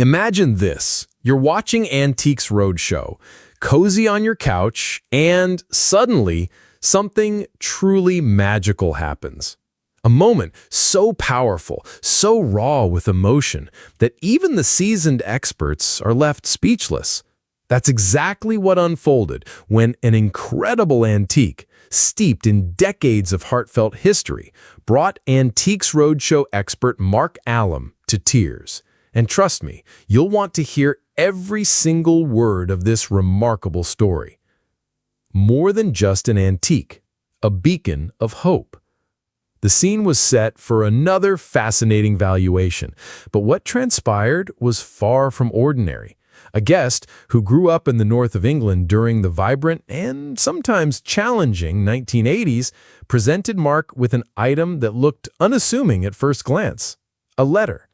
Imagine this. You're watching Antiques Roadshow, cozy on your couch, and suddenly something truly magical happens. A moment so powerful, so raw with emotion, that even the seasoned experts are left speechless. That's exactly what unfolded when an incredible antique, steeped in decades of heartfelt history, brought Antiques Roadshow expert Mark Allam to tears. And trust me, you'll want to hear every single word of this remarkable story. More than just an antique, a beacon of hope. The scene was set for another fascinating valuation, but what transpired was far from ordinary. A guest who grew up in the north of England during the vibrant and sometimes challenging 1980s presented Mark with an item that looked unassuming at first glance: a letter.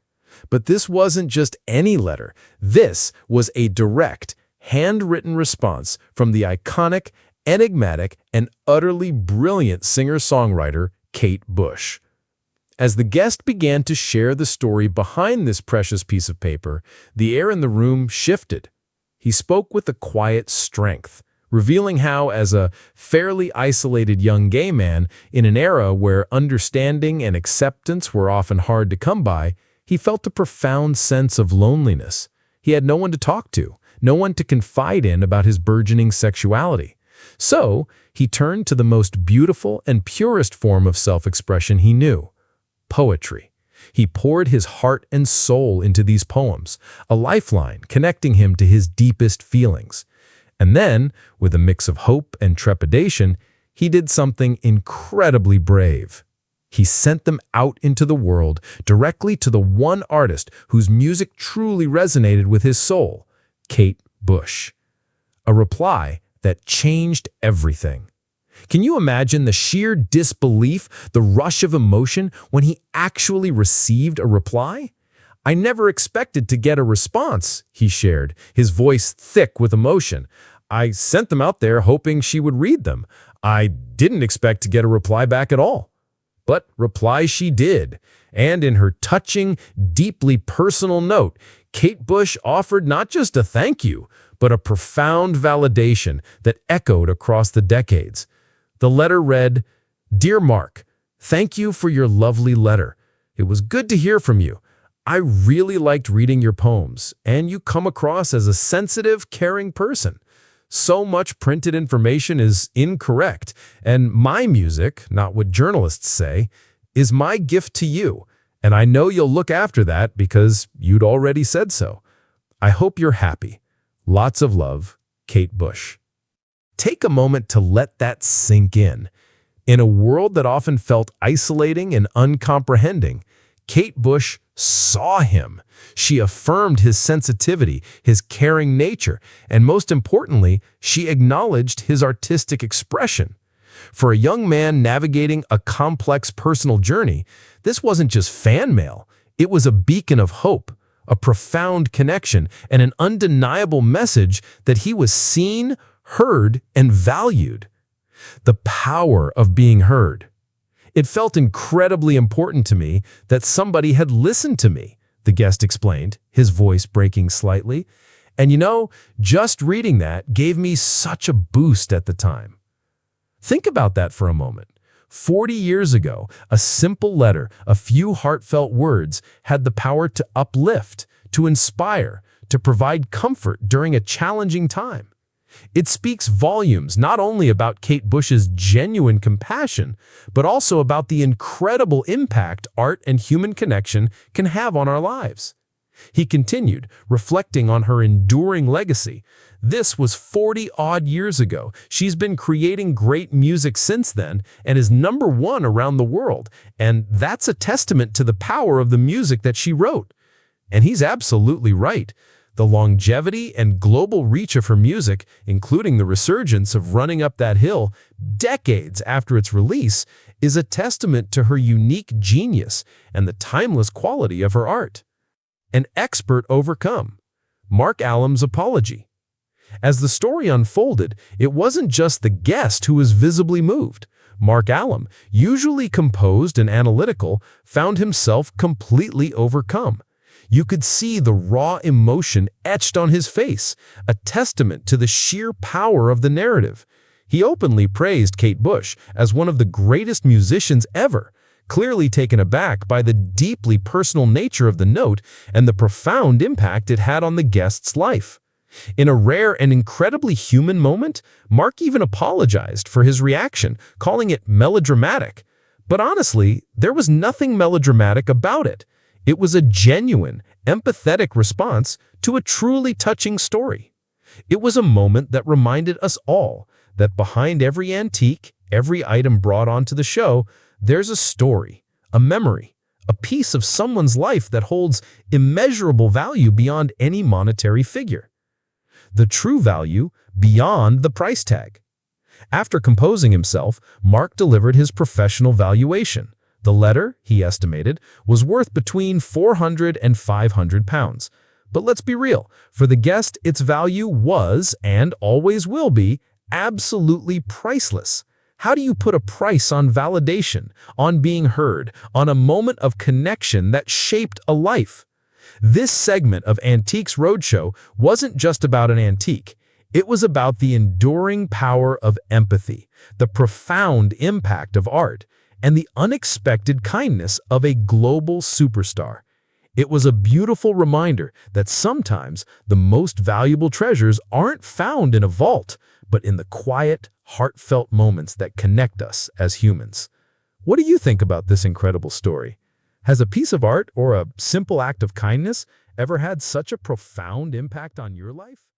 But this wasn't just any letter. This was a direct, handwritten response from the iconic, enigmatic, and utterly brilliant singer-songwriter Kate Bush. As the guest began to share the story behind this precious piece of paper, the air in the room shifted. He spoke with a quiet strength, revealing how, as a fairly isolated young gay man in an era where understanding and acceptance were often hard to come by, he felt a profound sense of loneliness. He had no one to talk to, no one to confide in about his burgeoning sexuality. So, he turned to the most beautiful and purest form of self-expression he knew: poetry. He poured his heart and soul into these poems, a lifeline connecting him to his deepest feelings. And then, with a mix of hope and trepidation, he did something incredibly brave. He sent them out into the world, directly to the one artist whose music truly resonated with his soul: Kate Bush. A reply that changed everything. Can you imagine the sheer disbelief, the rush of emotion when he actually received a reply? "I never expected to get a response," he shared, his voice thick with emotion. "I sent them out there hoping she would read them. I didn't expect to get a reply back at all." But reply she did, and in her touching, deeply personal note, Kate Bush offered not just a thank you, but a profound validation that echoed across the decades. The letter read, "Dear Mark, thank you for your lovely letter. It was good to hear from you. I really liked reading your poems, and you come across as a sensitive, caring person. So much printed information is incorrect, and my music, not what journalists say, is my gift to you, and I know you'll look after that because you'd already said so. I hope you're happy. Lots of love, Kate Bush." Take a moment to let that sink in. In a world that often felt isolating and uncomprehending, Kate Bush saw him. She affirmed his sensitivity, his caring nature, and most importantly, she acknowledged his artistic expression. For a young man navigating a complex personal journey, this wasn't just fan mail. It was a beacon of hope, a profound connection, and an undeniable message that he was seen, heard, and valued. The power of being heard. "It felt incredibly important to me that somebody had listened to me," the guest explained, his voice breaking slightly. "And you know, just reading that gave me such a boost at the time." Think about that for a moment. 40 years ago, a simple letter, a few heartfelt words, had the power to uplift, to inspire, to provide comfort during a challenging time. It speaks volumes not only about Kate Bush's genuine compassion, but also about the incredible impact art and human connection can have on our lives. He continued, reflecting on her enduring legacy. "This was 40-odd years ago. She's been creating great music since then and is #1 around the world, and that's a testament to the power of the music that she wrote." And he's absolutely right. The longevity and global reach of her music, including the resurgence of Running Up That Hill decades after its release, is a testament to her unique genius and the timeless quality of her art. An expert overcome. Mark Allam's apology. As the story unfolded, it wasn't just the guest who was visibly moved. Mark Allam, usually composed and analytical, found himself completely overcome. You could see the raw emotion etched on his face, a testament to the sheer power of the narrative. He openly praised Kate Bush as one of the greatest musicians ever, clearly taken aback by the deeply personal nature of the note and the profound impact it had on the guest's life. In a rare and incredibly human moment, Mark even apologized for his reaction, calling it melodramatic. But honestly, there was nothing melodramatic about it. It was a genuine, empathetic response to a truly touching story. It was a moment that reminded us all that behind every antique, every item brought onto the show, there's a story, a memory, a piece of someone's life that holds immeasurable value beyond any monetary figure. The true value beyond the price tag. After composing himself, Mark delivered his professional valuation. The letter, he estimated, was worth between £400 and £500. But let's be real, for the guest, its value was, and always will be, absolutely priceless. How do you put a price on validation, on being heard, on a moment of connection that shaped a life? This segment of Antiques Roadshow wasn't just about an antique. It was about the enduring power of empathy, the profound impact of art, and the unexpected kindness of a global superstar. It was a beautiful reminder that sometimes the most valuable treasures aren't found in a vault, but in the quiet, heartfelt moments that connect us as humans. What do you think about this incredible story? Has a piece of art or a simple act of kindness ever had such a profound impact on your life?